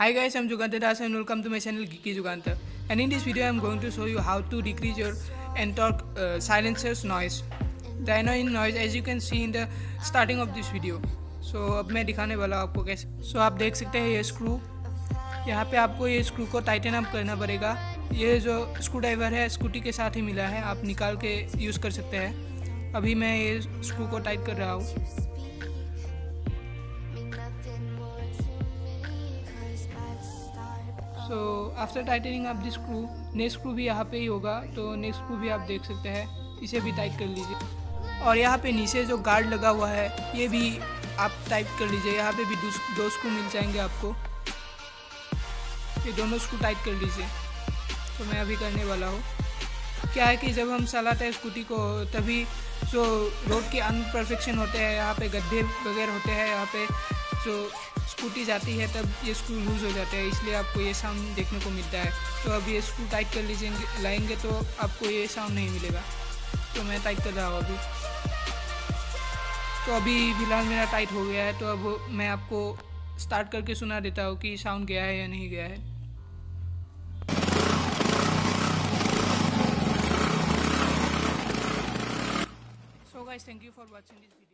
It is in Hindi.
Hi guys, I'm Juganta Das and welcome to my channel Geeky Juganta. And in this video I'm going to show you how to decrease your Ntorq silencer's noise. The annoying noise as you can see in the starting of this video. So अब मैं दिखाने वाला हूँ आपको कैसे. So आप देख सकते हैं ये स्क्रू. यहाँ पे आपको ये स्क्रू को टाइटन अप करना पड़ेगा. ये जो स्क्रू ड्राइवर है स्कूटी के साथ ही मिला है, आप निकाल के यूज़ कर सकते हैं. अभी मैं ये स्क्रू को टाइट कर रहा हूँ. सो आफ्टर टाइटनिंग आप दिस स्क्रू, नेक्स्ट स्क्रू भी यहाँ पे ही होगा, तो नेक्स्ट स्क्रू भी आप देख सकते हैं, इसे भी टाइट कर लीजिए. और यहाँ पे नीचे जो गार्ड लगा हुआ है ये भी आप टाइट कर लीजिए. यहाँ पे भी दो स्क्रू मिल जाएंगे आपको, ये दोनों स्क्रू टाइट कर लीजिए. तो मैं अभी करने वाला हूँ. क्या है कि जब हम चलाते हैं स्कूटी को तभी जो रोड के अनपरफेक्शन होते हैं, यहाँ पे गड्ढे वगैरह होते हैं, यहाँ पे जो स्कूटी जाती है तब ये स्क्रू लूज़ हो जाते हैं, इसलिए आपको ये साउंड देखने को मिलता है. तो अब ये स्क्रू टाइट कर लीजिए लाएंगे तो आपको ये साउंड नहीं मिलेगा. तो मैं टाइट कर रहा हूँ अभी. तो अभी फिलहाल मेरा टाइट हो गया है. तो अब मैं आपको स्टार्ट करके सुना देता हूँ कि साउंड गया है या नहीं गया है. So guys, thank you for watching this video.